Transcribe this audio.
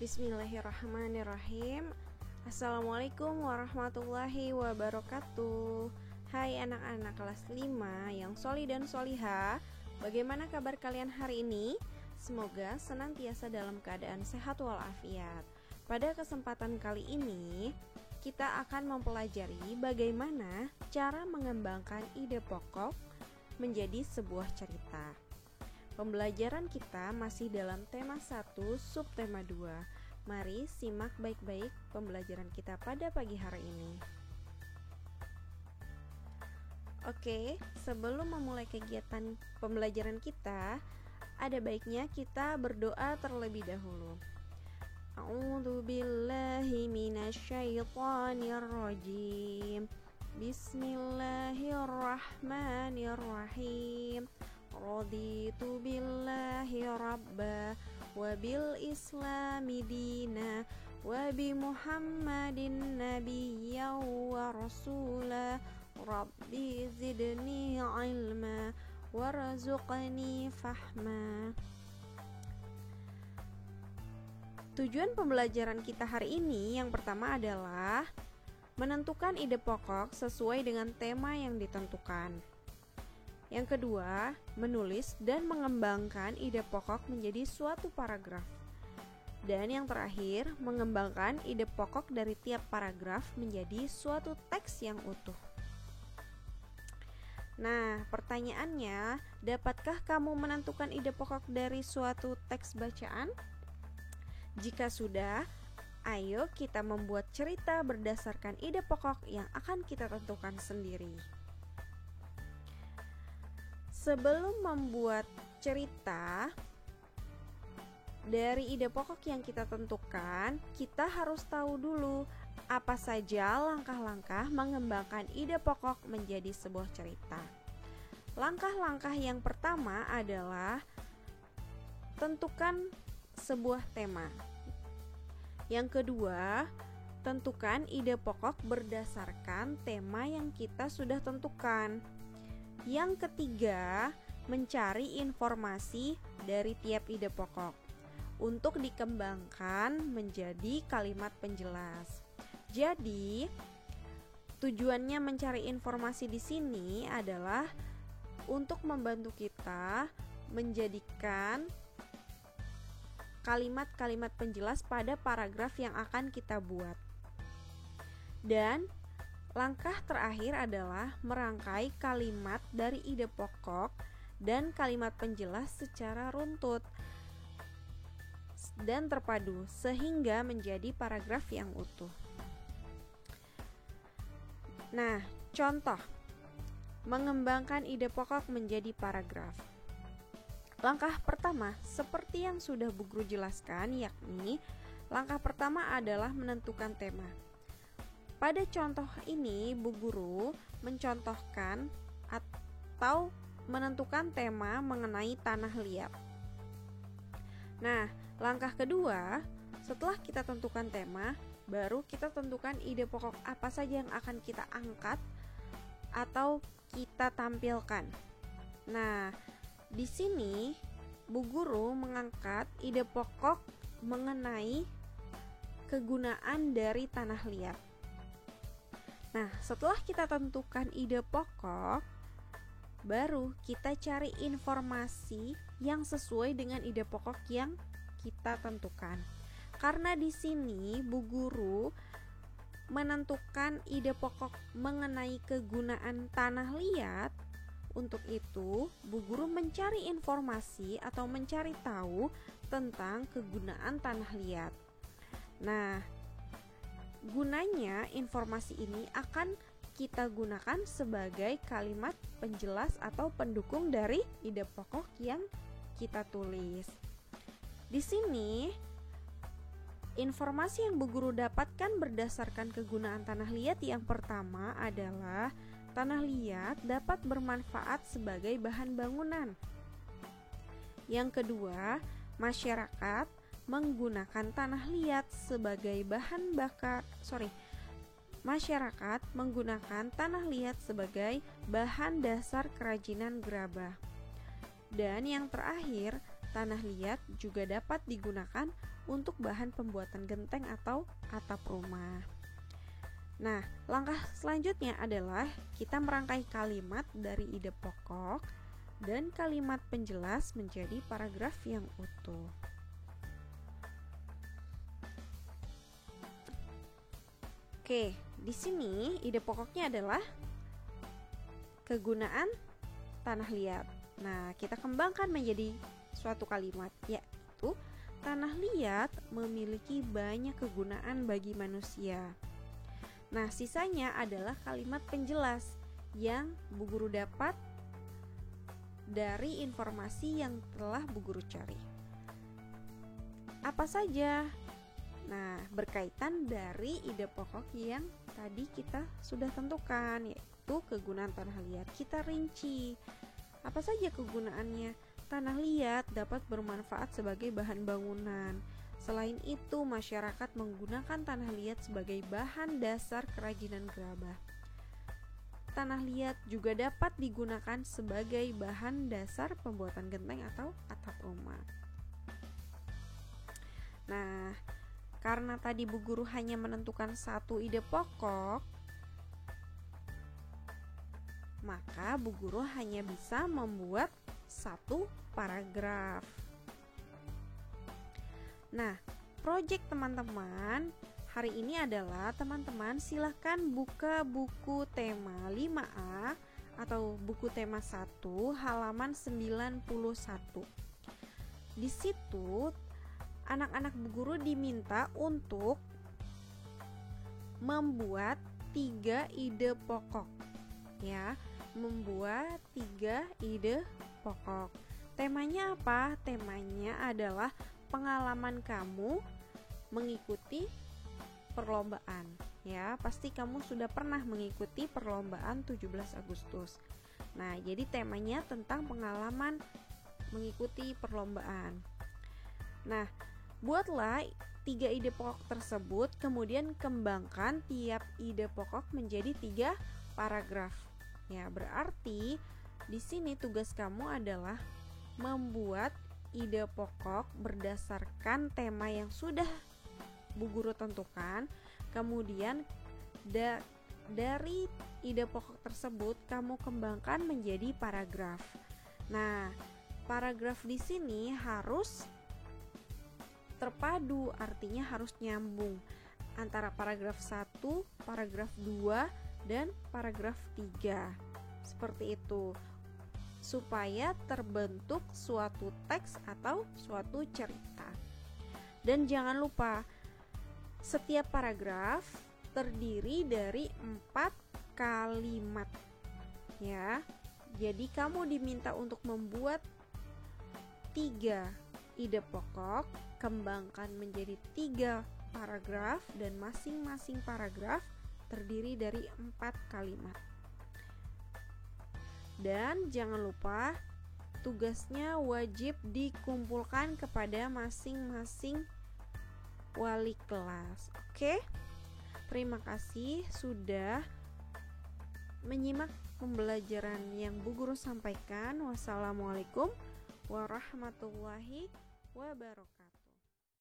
Bismillahirrahmanirrahim. Assalamualaikum warahmatullahi wabarakatuh. Hai anak-anak kelas 5 yang soli dan soliha. Bagaimana kabar kalian hari ini? Semoga senantiasa dalam keadaan sehat walafiat. Pada kesempatan kali ini kita akan mempelajari bagaimana cara mengembangkan ide pokok menjadi sebuah cerita. Pembelajaran kita masih dalam tema 1, subtema 2. Mari simak baik-baik pembelajaran kita pada pagi hari ini. Oke, sebelum memulai kegiatan pembelajaran kita, ada baiknya kita berdoa terlebih dahulu. A'udzu billahi minasyaitonir rajim. Bismillahirrahmanirrahim. Raditu billahi rabba wa bil islami dina wa bi muhammadin nabiyya wa rasula rabbi zidni ilma warzuqni fahma. Tujuan pembelajaran kita hari ini yang pertama adalah menentukan ide pokok sesuai dengan tema yang ditentukan. Yang kedua, menulis dan mengembangkan ide pokok menjadi suatu paragraf. Dan yang terakhir, mengembangkan ide pokok dari tiap paragraf menjadi suatu teks yang utuh. Nah, pertanyaannya, dapatkah kamu menentukan ide pokok dari suatu teks bacaan? Jika sudah, ayo kita membuat cerita berdasarkan ide pokok yang akan kita tentukan sendiri. Sebelum membuat cerita dari ide pokok yang kita tentukan, kita harus tahu dulu apa saja langkah-langkah mengembangkan ide pokok menjadi sebuah cerita. Langkah-langkah yang pertama adalah tentukan sebuah tema. Yang kedua, tentukan ide pokok berdasarkan tema yang kita sudah tentukan. Yang ketiga, mencari informasi dari tiap ide pokok untuk dikembangkan menjadi kalimat penjelas. Jadi, tujuannya mencari informasi di sini adalah untuk membantu kita menjadikan kalimat-kalimat penjelas pada paragraf yang akan kita buat. Dan langkah terakhir adalah merangkai kalimat dari ide pokok dan kalimat penjelas secara runtut dan terpadu sehingga menjadi paragraf yang utuh. Nah, contoh mengembangkan ide pokok menjadi paragraf. Langkah pertama, seperti yang sudah Bu Guru jelaskan, yakni langkah pertama adalah menentukan tema. Pada contoh ini, Bu Guru mencontohkan atau menentukan tema mengenai tanah liat. Nah, langkah kedua, setelah kita tentukan tema, baru kita tentukan ide pokok apa saja yang akan kita angkat atau kita tampilkan. Nah, di sini Bu Guru mengangkat ide pokok mengenai kegunaan dari tanah liat. Nah, setelah kita tentukan ide pokok, baru kita cari informasi yang sesuai dengan ide pokok yang kita tentukan. Karena di sini Bu Guru menentukan ide pokok mengenai kegunaan tanah liat. Untuk itu, Bu Guru mencari informasi atau mencari tahu tentang kegunaan tanah liat. Nah, gunanya informasi ini akan kita gunakan sebagai kalimat penjelas atau pendukung dari ide pokok yang kita tulis. Di sini, informasi yang Bu Guru dapatkan berdasarkan kegunaan tanah liat yang pertama adalah tanah liat dapat bermanfaat sebagai bahan bangunan. Yang kedua, masyarakat menggunakan tanah liat sebagai masyarakat menggunakan tanah liat sebagai bahan dasar kerajinan gerabah. Dan yang terakhir, tanah liat juga dapat digunakan untuk bahan pembuatan genteng atau atap rumah. Nah, langkah selanjutnya adalah kita merangkai kalimat dari ide pokok dan kalimat penjelas menjadi paragraf yang utuh. Oke, di sini ide pokoknya adalah kegunaan tanah liat. Nah, kita kembangkan menjadi suatu kalimat, yaitu tanah liat memiliki banyak kegunaan bagi manusia. Nah, sisanya adalah kalimat penjelas yang Bu Guru dapat dari informasi yang telah Bu Guru cari. Apa saja? Nah, berkaitan dari ide pokok yang tadi kita sudah tentukan, yaitu kegunaan tanah liat. Kita rinci. Apa saja kegunaannya? Tanah liat dapat bermanfaat sebagai bahan bangunan. Selain itu, masyarakat menggunakan tanah liat sebagai bahan dasar kerajinan gerabah. Tanah liat juga dapat digunakan sebagai bahan dasar pembuatan genteng atau atap rumah. Nah, karena tadi Bu Guru hanya menentukan satu ide pokok, maka Bu Guru hanya bisa membuat satu paragraf. Nah, proyek teman-teman hari ini adalah teman-teman silahkan buka buku tema 5A atau buku tema 1 halaman 91. Di situ anak-anak Bu Guru diminta untuk membuat 3 ide pokok, ya, membuat 3 ide pokok. Temanya apa? Temanya adalah pengalaman kamu mengikuti perlombaan, ya. Pasti kamu sudah pernah mengikuti perlombaan 17 Agustus. Nah, jadi temanya tentang pengalaman mengikuti perlombaan. Nah, buatlah 3 ide pokok tersebut, kemudian kembangkan tiap ide pokok menjadi 3 paragraf. Ya, berarti di sini tugas kamu adalah membuat ide pokok berdasarkan tema yang sudah Bu Guru tentukan. Kemudian dari ide pokok tersebut kamu kembangkan menjadi paragraf. Nah, paragraf di sini harus terpadu, artinya harus nyambung antara paragraf 1, paragraf 2, dan paragraf 3. Seperti itu, supaya terbentuk suatu teks atau suatu cerita. Dan jangan lupa, setiap paragraf terdiri dari 4 kalimat, ya. Jadi kamu diminta untuk membuat 3 ide pokok, kembangkan menjadi 3 paragraf, dan masing-masing paragraf terdiri dari 4 kalimat. Dan jangan lupa, tugasnya wajib dikumpulkan kepada masing-masing wali kelas. Oke? Terima kasih sudah menyimak pembelajaran yang Bu Guru sampaikan. Wassalamualaikum warahmatullahi wabarakatuh.